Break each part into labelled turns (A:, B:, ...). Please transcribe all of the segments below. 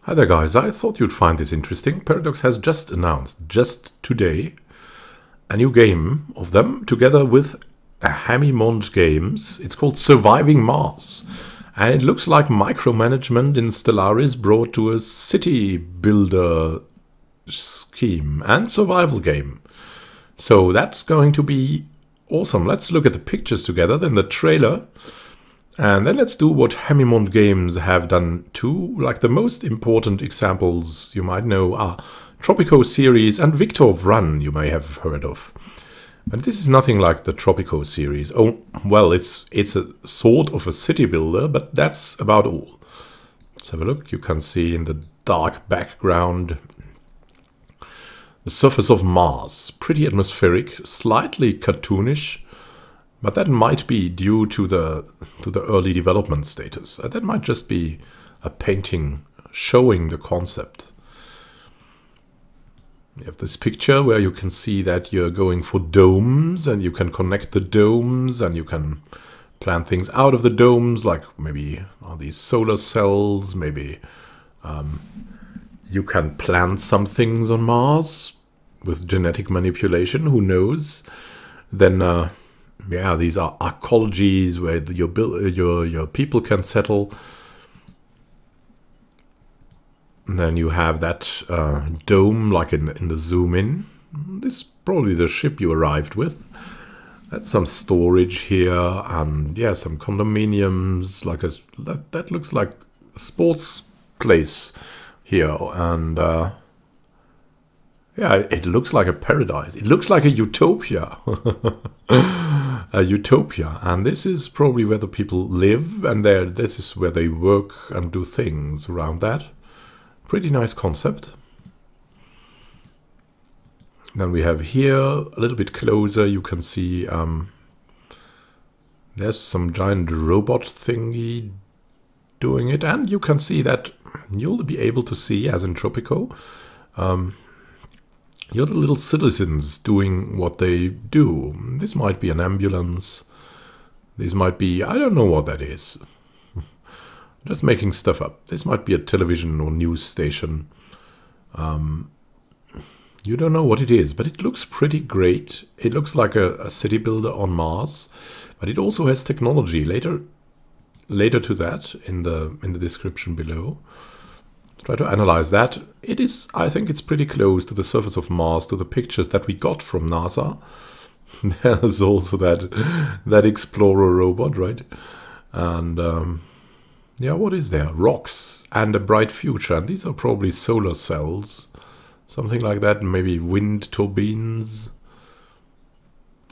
A: Hi there guys, I thought you'd find this interesting. Paradox has just announced, just today, a new game of them together with Haemimont games. It's called Surviving Mars. And it looks like micromanagement in Stellaris brought to a city builder scheme and survival game. So that's going to be awesome. Let's look at the pictures together, then the trailer. And then let's do what Haemimont games have done too. Like the most important examples you might know are Tropico series and Victor Run you may have heard of. But this is nothing like the Tropico series. Oh, well, it's a sort of a city builder, but that's about all. Let's have a look. You can see in the dark background the surface of Mars. Pretty atmospheric, slightly cartoonish. But that might be due to the early development status. That might just be a painting showing the concept. You have this picture where you can see that you're going for domes, and you can connect the domes, and you can plan things out of the domes, like maybe these solar cells, maybe you can plant some things on Mars with genetic manipulation, who knows. Then yeah, these are ecologies where your people can settle. And then you have that dome, like in the zoom in. This is probably the ship you arrived with. That's some storage here, and yeah, some condominiums. Like that looks like a sports place here, and yeah, it looks like a paradise. It looks like a utopia. A utopia. And this is probably where the people live, and this is where they work and do things around that. Pretty nice concept. Then we have here, a little bit closer, you can see there's some giant robot thingy doing it. And you can see that you'll be able to see, as in Tropico, you're the little citizens doing what they do. This might be an ambulance. This might be, I don't know what that is. Just making stuff up. This might be a television or news station. You don't know what it is, but it looks pretty great. It looks like a city builder on Mars, but it also has technology. Later to that in the description below. Try to analyze that. It is, I think it's pretty close to the surface of Mars, to the pictures that we got from NASA. There's also that Explorer robot, right? And yeah, what is there? Rocks and a bright future. And these are probably solar cells, something like that. Maybe wind turbines.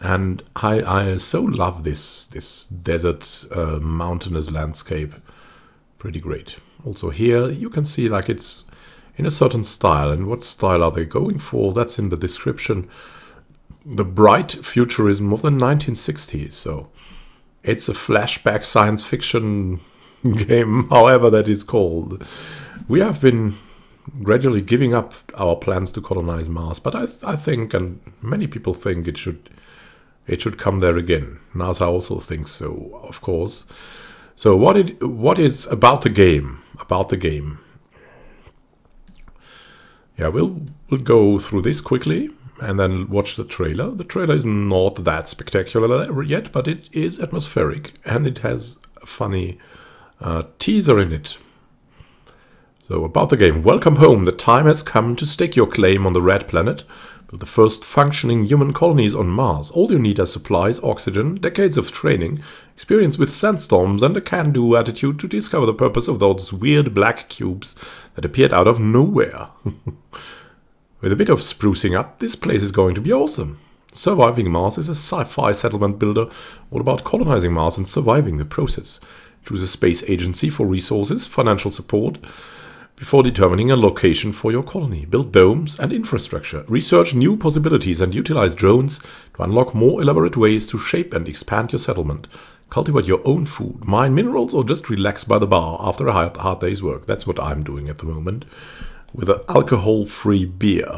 A: And I so love this desert mountainous landscape. Pretty great. Also here you can see like it's in a certain style, and what style are they going for? That's in the description. The bright futurism of the 1960s. So it's a flashback science fiction game, however that is called. We have been gradually giving up our plans to colonize Mars, but I think, and many people think, it should come there again. NASA also thinks so, of course. So what is about the game? About the game. Yeah, we'll go through this quickly and then watch the trailer. The trailer is not that spectacular yet, but it is atmospheric, and it has a funny teaser in it. So about the game. Welcome home. The time has come to stake your claim on the red planet. Build the first functioning human colonies on Mars. All you need are supplies, oxygen, decades of training, experience with sandstorms, and a can-do attitude to discover the purpose of those weird black cubes that appeared out of nowhere. With a bit of sprucing up, this place is going to be awesome. Surviving Mars is a sci-fi settlement builder all about colonizing Mars and surviving the process. Choose a space agency for resources, financial support, before determining a location for your colony. Build domes and infrastructure. Research new possibilities and utilize drones to unlock more elaborate ways to shape and expand your settlement. Cultivate your own food, mine minerals, or just relax by the bar after a hard day's work. That's what I'm doing at the moment, with an alcohol-free beer.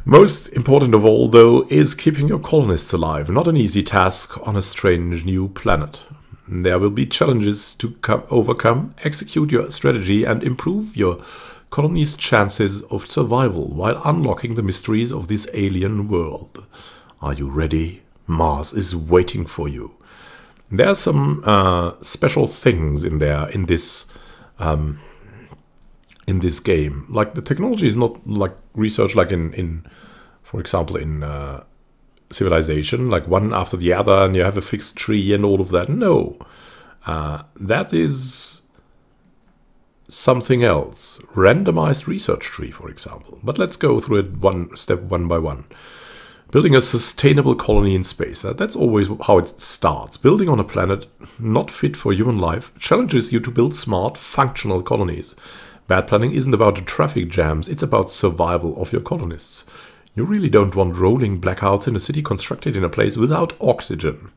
A: Most important of all, though, is keeping your colonists alive. Not an easy task on a strange new planet. There will be challenges to overcome, execute your strategy, and improve your colony's chances of survival while unlocking the mysteries of this alien world. Are you ready? Mars is waiting for you. There are some special things in there in this game. Like, the technology is not like research like in for example, in Civilization, like one after the other, and you have a fixed tree and all of that. No, that is something else. Randomized research tree, for example. But let's go through it one by one. Building a sustainable colony in space. That's always how it starts. Building on a planet not fit for human life challenges you to build smart, functional colonies. Bad planning isn't about the traffic jams, it's about survival of your colonists. You really don't want rolling blackouts in a city constructed in a place without oxygen.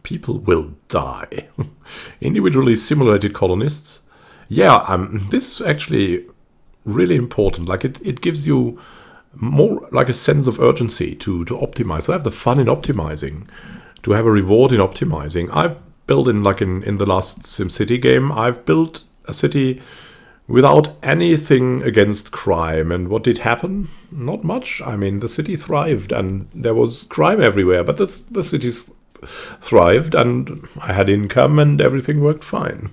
A: People will die. Individually simulated colonists. Yeah, this is actually really important. Like, it gives you more like a sense of urgency to optimize, to have the fun in optimizing, to have a reward in optimizing. I've built in the last SimCity game, I've built a city without anything against crime. And what did happen? Not much. I mean, the city thrived and there was crime everywhere, but the city thrived and I had income and everything worked fine.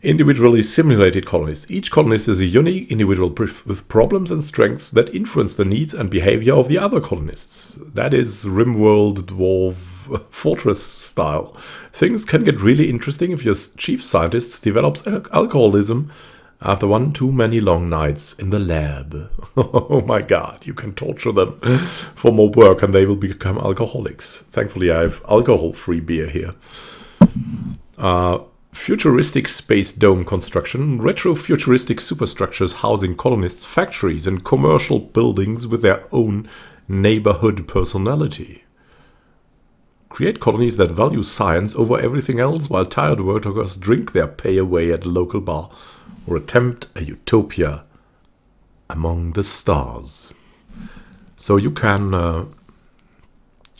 A: Individually simulated colonists. Each colonist is a unique individual with problems and strengths that influence the needs and behavior of the other colonists. That is RimWorld Dwarf Fortress style. Things can get really interesting if your chief scientist develops alcoholism after one too many long nights in the lab. Oh my god, you can torture them for more work and they will become alcoholics. Thankfully I have alcohol-free beer here. Futuristic space dome construction, retro-futuristic superstructures housing colonists, factories and commercial buildings with their own neighborhood personality. Create colonies that value science over everything else while tired workers drink their pay away at a local bar or attempt a utopia among the stars. So you can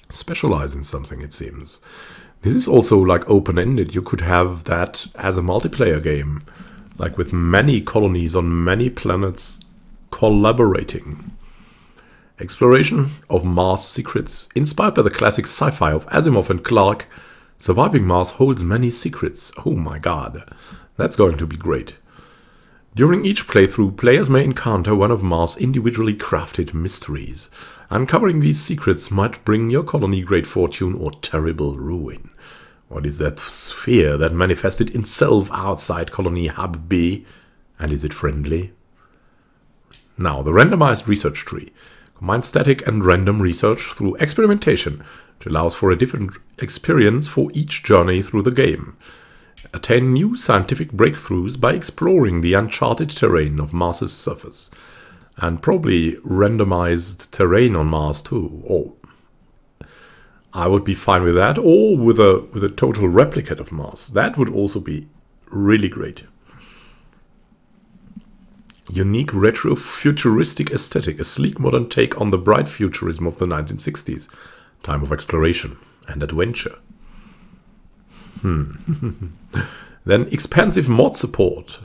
A: specialize in something, it seems. This is also like open-ended. You could have that as a multiplayer game, like with many colonies on many planets collaborating. Exploration of Mars secrets. Inspired by the classic sci-fi of Asimov and Clarke, surviving Mars holds many secrets. Oh my god, that's going to be great. During each playthrough, players may encounter one of Mars' individually crafted mysteries. Uncovering these secrets might bring your colony great fortune or terrible ruin. What is that sphere that manifested itself outside Colony Hub B? And is it friendly? Now, the randomized research tree. Combines static and random research through experimentation, which allows for a different experience for each journey through the game. Attain new scientific breakthroughs by exploring the uncharted terrain of Mars's surface. And probably randomized terrain on Mars too. Or I would be fine with that, or with a total replicate of Mars. That would also be really great. Unique retro-futuristic aesthetic, a sleek modern take on the bright futurism of the 1960s. Time of exploration and adventure. Then expansive mod support.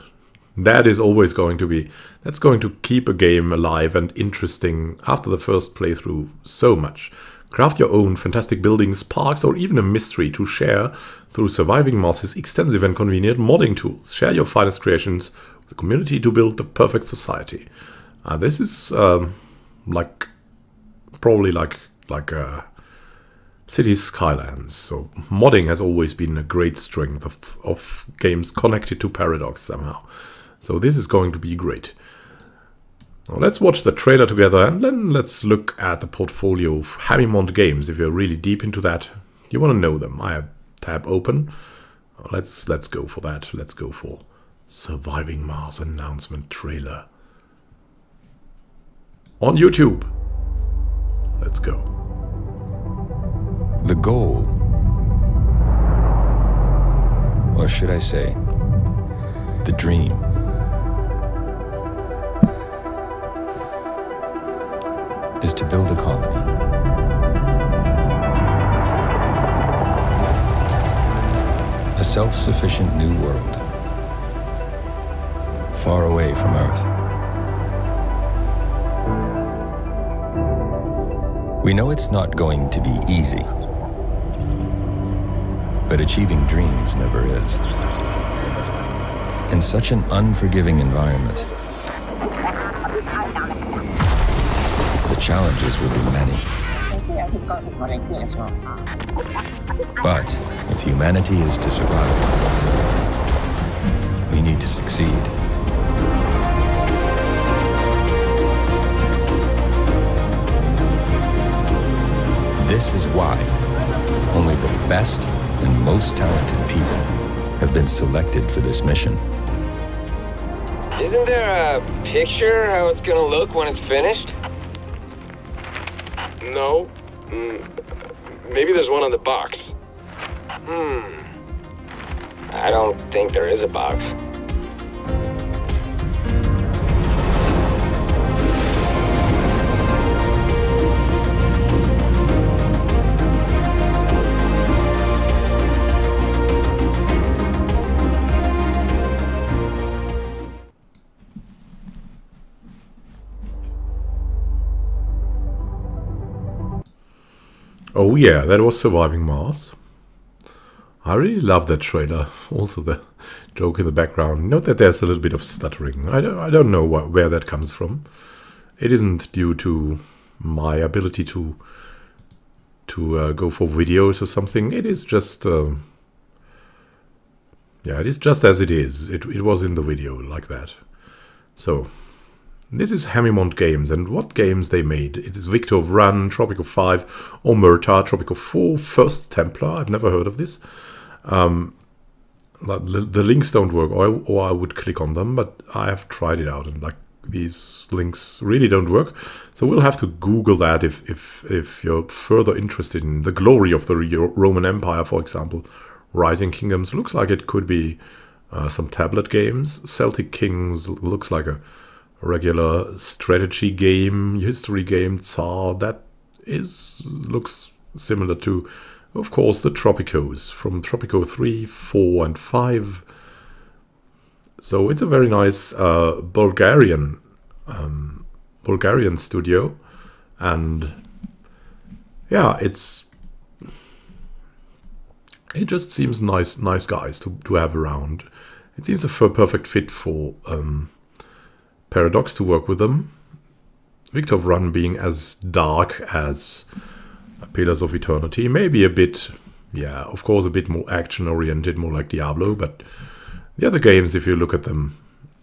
A: That is always going to be, that's going to keep a game alive and interesting after the first playthrough so much. Craft your own fantastic buildings, parks, or even a mystery to share through Surviving Mars's extensive and convenient modding tools. Share your finest creations with the community to build the perfect society. This is probably like Cities Skylines. So modding has always been a great strength of games connected to Paradox somehow. So this is going to be great. Now let's watch the trailer together and then let's look at the portfolio of Haemimont games. If you're really deep into that, you want to know them. I have tab open. Let's go for that. Let's go for Surviving Mars announcement trailer. On YouTube. Let's go.
B: The goal, or should I say, the dream, is to build a colony. A self-sufficient new world, far away from Earth. We know it's not going to be easy, but achieving dreams never is. In such an unforgiving environment, the challenges will be many. But if humanity is to survive, we need to succeed. This is why only the best and most talented people have been selected for this mission.
C: Isn't there a picture how it's gonna look when it's finished?
D: No. Maybe there's one on the box.
C: I don't think there is a box.
A: Oh yeah, that was Surviving Mars. I really love that trailer. Also the joke in the background. Note that there's a little bit of stuttering. I don't know where that comes from. It isn't due to my ability to go for videos or something. It is just yeah, it is just as it is. It was in the video like that. So this is Haemimont Games, and what games they made. It is Victor of Run, Tropico 5, Omerta, Tropico 4, First Templar. I've never heard of this. The links don't work, or I would click on them, but I have tried it out, and like these links really don't work. So we'll have to Google that if you're further interested in the glory of the Roman Empire, for example. Rising Kingdoms looks like it could be some tablet games. Celtic Kings looks like a regular strategy game, history game. Tsar, that looks similar to, of course, the Tropicos from Tropico 3, 4 and 5. So it's a very nice Bulgarian studio, and yeah, it just seems nice guys to have around. It seems a perfect fit for Paradox to work with them. Victor of Run being as dark as Pillars of Eternity, maybe a bit, yeah, of course, a bit more action-oriented, more like Diablo, but the other games, if you look at them,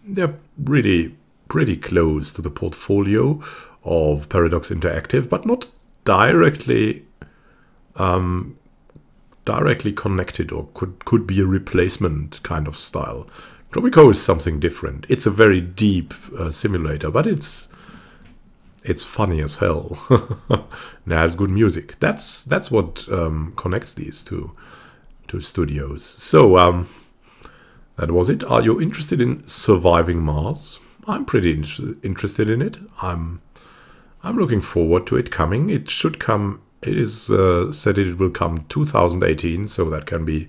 A: they're really pretty close to the portfolio of Paradox Interactive, but not directly connected, or could be a replacement kind of style. Tropico is something different. It's a very deep simulator, but it's funny as hell. And it has good music. That's what connects these two studios. So that was it. Are you interested in Surviving Mars? I'm pretty interested in it. I'm looking forward to it coming. It should come. It is said it will come 2018, so that can be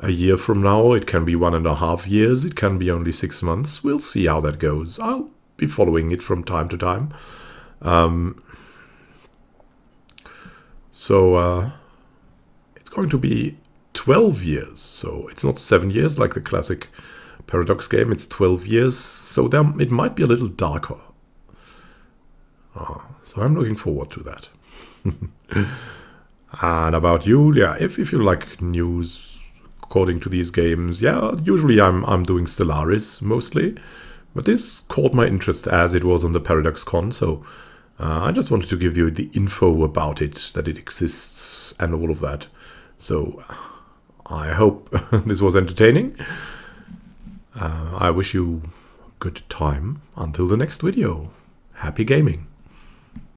A: a year from now. It can be 1.5 years. It can be only 6 months. We'll see how that goes. I'll be following it from time to time. It's going to be 12 years. So it's not 7 years like the classic Paradox game. It's 12 years. So it might be a little darker. So I'm looking forward to that. And about you, yeah, if you like news according to these games, yeah, usually I'm doing Stellaris mostly, but this caught my interest as it was on the Paradox Con, so I just wanted to give you the info about it, that it exists and all of that. So I hope this was entertaining. I wish you a good time until the next video. Happy gaming.